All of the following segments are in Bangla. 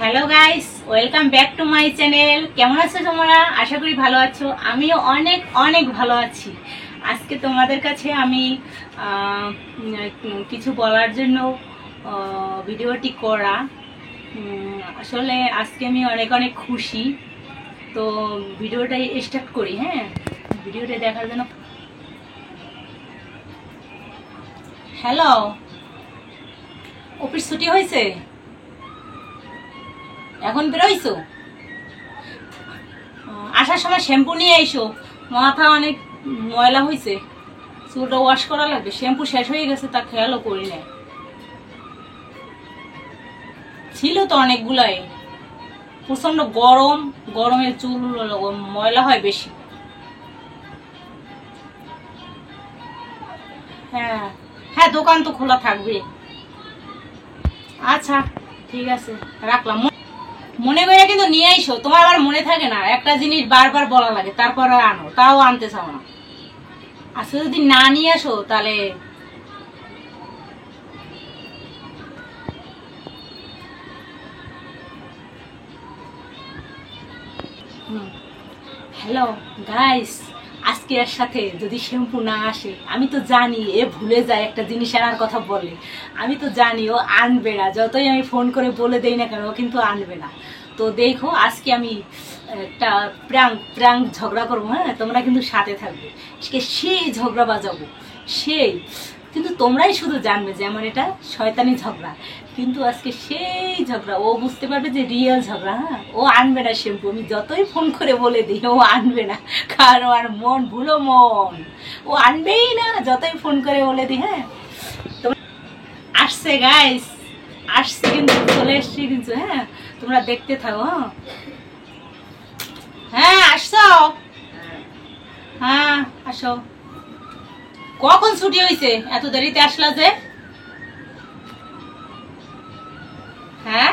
Hello guys welcome back to my channel केमन आছো তোমরা আশা করি ভালো আছো আমিও অনেক অনেক ভালো আছি আজকে তোমাদের কাছে আমি কিছু বলার জন্য ভিডিওটি করা আসলে আজকে আমি অনেক অনেক খুশি তো ভিডিওটাই স্টার্ট করি হ্যাঁ ভিডিওটা দেখার জন্য হ্যালো অফিস ছুটি হয়েছে এখন বেরোইছো আসার সময় শ্যাম্পু নিয়ে এসো মাথা অনেক ময়লা হয়েছে চুলটা ওয়াশ করা লাগবে শ্যাম্পু শেষ হয়ে গেছে তা খেয়ালও করি না ছিল তো অনেকগুলাই প্রচন্ড গরম গরমে চুল ময়লা হয় বেশি হ্যাঁ হ্যাঁ দোকান তো খোলা থাকবে আচ্ছা ঠিক আছে রাখলাম মনে করে কিন্তু নিয়ে আইসো তোমার আবার মনে থাকে না একটা জিনিস বারবার বলা লাগে তারপরে আনো তাও আনতে চাও না আজকে যদি না নিয়ে আসো তাহলে হ্যালো গাইস আজকের সাথে যদি শ্যাম্পু না আসে আমি তো জানি এ ভুলে যায় একটা জিনিস আনার কথা বলে আমি তো জানি ও আনবে না যতই আমি ফোন করে বলে দেই না কেন ও কিন্তু আনবে না তো দেখো আজকে আমি একটা প্রাঙ্ক ঝগড়া করবো হ্যাঁ তোমরা কিন্তু সাথে থাকবে আজকে সেই ঝগড়া বাজাবো সেই কিন্তু তোমরাই শুধু জানবে যে আমার এটা শয়তানি ঝগড়া কিন্তু আজকে সেই ঝগড়া ও বুঝতে পারবে যে রিয়েল ঝগড়া হ্যাঁ ও আনবে না শ্যাম্পু আমি যতই ফোন করে বলে দিই ও আনবে না কারণ আর মন ভুলো মন ও আনবেই না যতই ফোন করে বলে দিই হ্যাঁ আসছে গাইস আসছে কিন্তু চলে এসছি কিন্তু হ্যাঁ তোমরা দেখতে থাকো হ্যাঁ আসছো হ্যাঁ আসো কখন ছুটি হয়েছে এত দেরিতে আসলা যে হ্যাঁ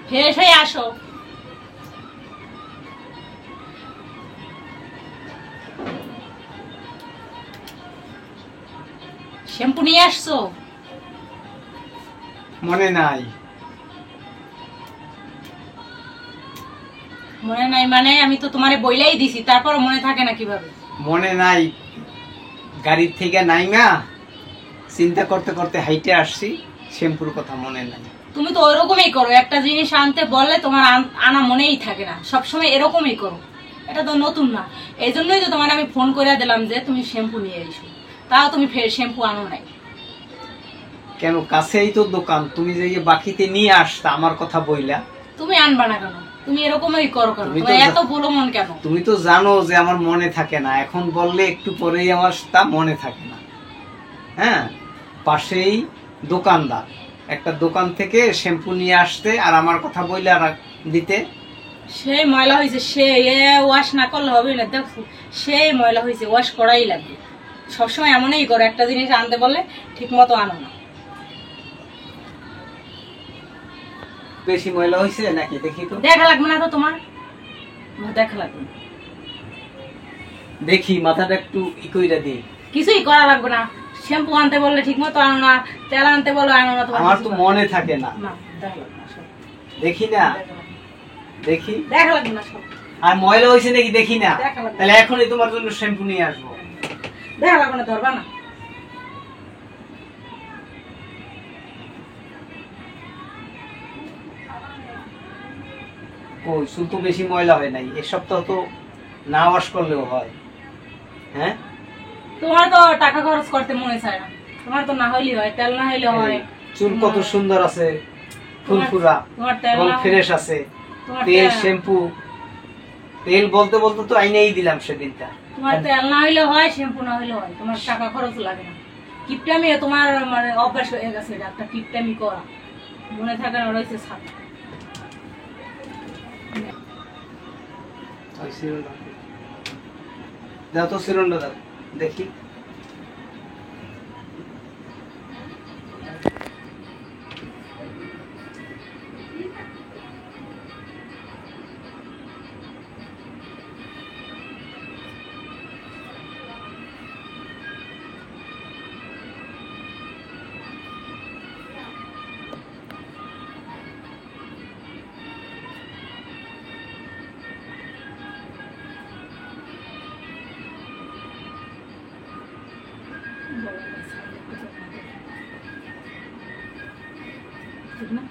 ফ্রেশ হয়ে আসো শ্যাম্পু নিয়ে আসছো মনে নাই মনে নাই মানে আমি তো তোমারে বইলাই দিছি তারপর মনে থাকে না কিভাবে মনে নাই গাড়ির থেকে নাইমা চিন্তা করতে করতে হাইটে আসছি শ্যাম্পুর কথা মনে নাই তুমি তো ওইরকমই করো একটা জিনিস আনতে বললে তোমার আনা মনেই থাকে না সবসময় এরকমই করো এটা তো নতুন না এই জন্যই তো তোমার আমি ফোন করে দিলাম যে তুমি শ্যাম্পু নিয়ে এসো তাও তুমি ফের শ্যাম্পু আনো নাই কেন কাছেই তো দোকান তুমি যে বাকিতে নিয়ে আসতা আমার কথা বইলা তুমি আনবা না কেন তুমি এরকমই করো কেন এত বলো মন কেন তুমি তো জানো যে আমার মনে থাকে না এখন বললে একটু পরেই আমার তা মনে থাকে না হ্যাঁ পাশেই দোকানদার একটা দোকান থেকে শ্যাম্পু নিয়ে আসতে আর আমার কথা বইলে আর দিতে সেই ময়লা হয়েছে সে ওয়াশ না করলে হবে না দেখো সেই ময়লা হয়েছে ওয়াশ করাই লাগবে সবসময় এমনই করো একটা জিনিস আনতে বললে ঠিক মতো আনো না বেশি ময়লা হয়েছে নাকি দেখি তো দেখা লাগবে না তো তোমার দেখা লাগবে না দেখি মাথাটা একটু ই কইরা দিই কিছুই করা লাগবে না শ্যাম্পু আনতে বললে ঠিক মতো আনো না তেল আনতে বললে আনো না তোমার আমার তো মনে থাকে না দেখি না দেখি দেখা লাগবে না সব আর ময়লা হয়েছে নাকি দেখি না তাহলে এখনই তোমার জন্য শ্যাম্পু নিয়ে আসবো দেখা লাগবে না ধরবা না ওই চুল তো বেশি ময়লা হয় নাই এক সপ্তাহ তো না ওয়াশ করলেও হয় হ্যাঁ তোমার তো টাকা খরচ করতে মনে চায় না তোমার তো না হইলে হয় তেল না হইলে হয় চুল কত সুন্দর আছে, ফুরফুরা এবং ফ্রেশ আছে। তেল শ্যাম্পু, তেল বলতে বলতে তো আইনেই দিলাম সেদিনটা। তোমার তেল না হইলে হয়, শ্যাম্পু না হইলে হয়, তোমার টাকা খরচ লাগে না। কিপটামি তোমার মানে অভ্যাস হয়ে গেছে, এটা একটা কিপটামি করা, মনে থাকে না রয়েছে সাথে। দাও তো সিরনটা দাও দেখি। ঠিক না?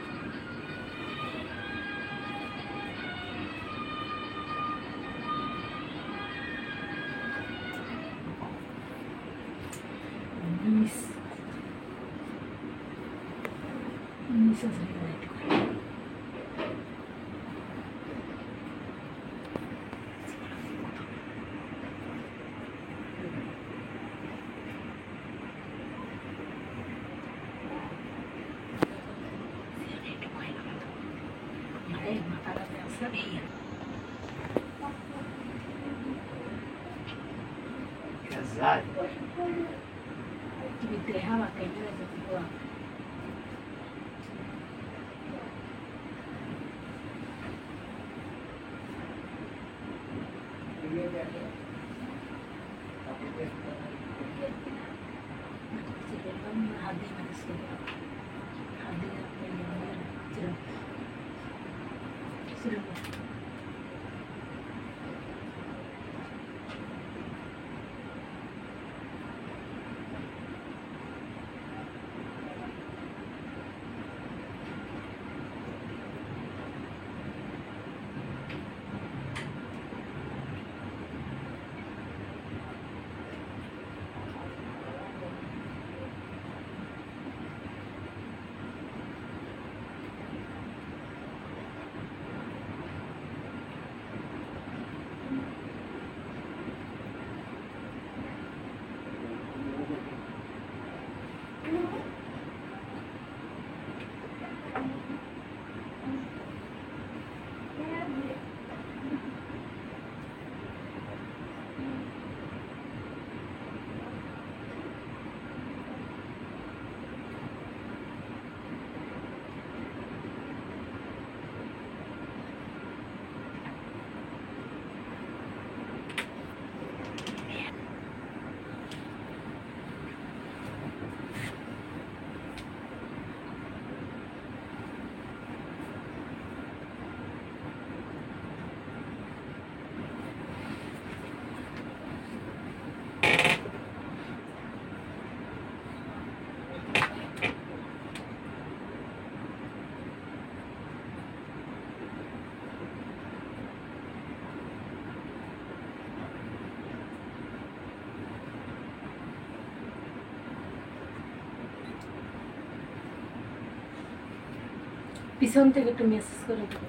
পিছন থেকে একটু মেসেজ করে দেবো।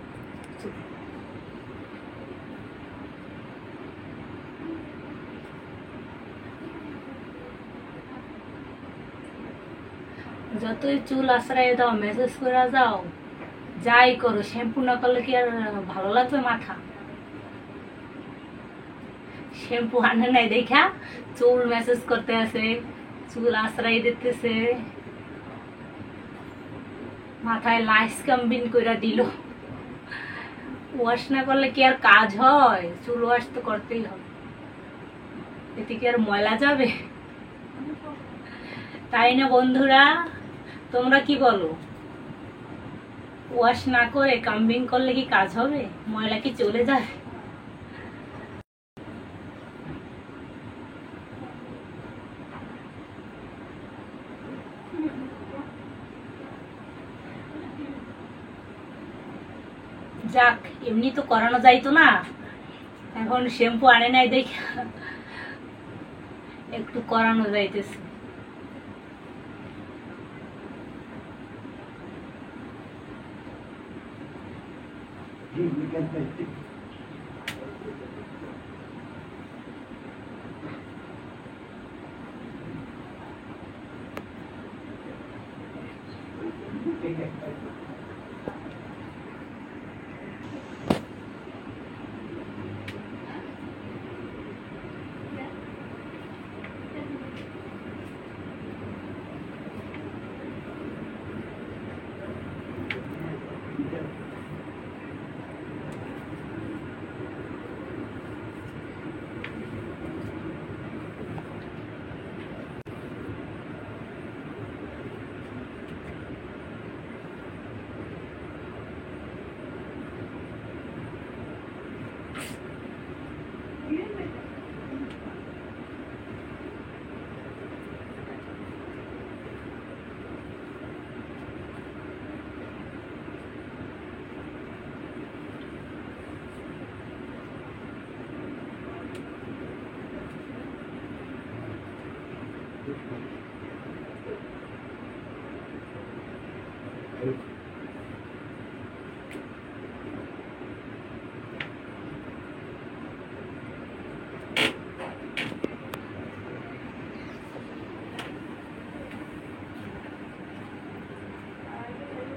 যতই চুল আশ্রয় দাও, মেসেজ করে যাও, যাই করো, শ্যাম্পু না করলে কি আর ভালো লাগবে মাথা? শ্যাম্পু আনে নাই দেখা চুল মেসেজ করতে আছে, চুল আশ্রয় দিতেছে, মাথায় লাইস কাম্বিন করে দিল। ওয়াশ না করলে কি আর কাজ হয়? চুল ওয়াশ তো করতেই হবে, এতে কি আর ময়লা যাবে? তাই না বন্ধুরা, তোমরা কি বলো? ওয়াশ না করে কাম্বিং করলে কি কাজ হবে? ময়লা কি চলে যাবে? যাক, এমনি তো করানো যাইতো না, এখন শ্যাম্পু আনে নাই দেখে একটু করানো যাইতেছে।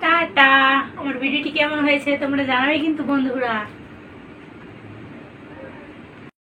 টাটা। আমার ভিডিওটি কেমন হয়েছে তোমরা জানাবে কিন্তু বন্ধুরা।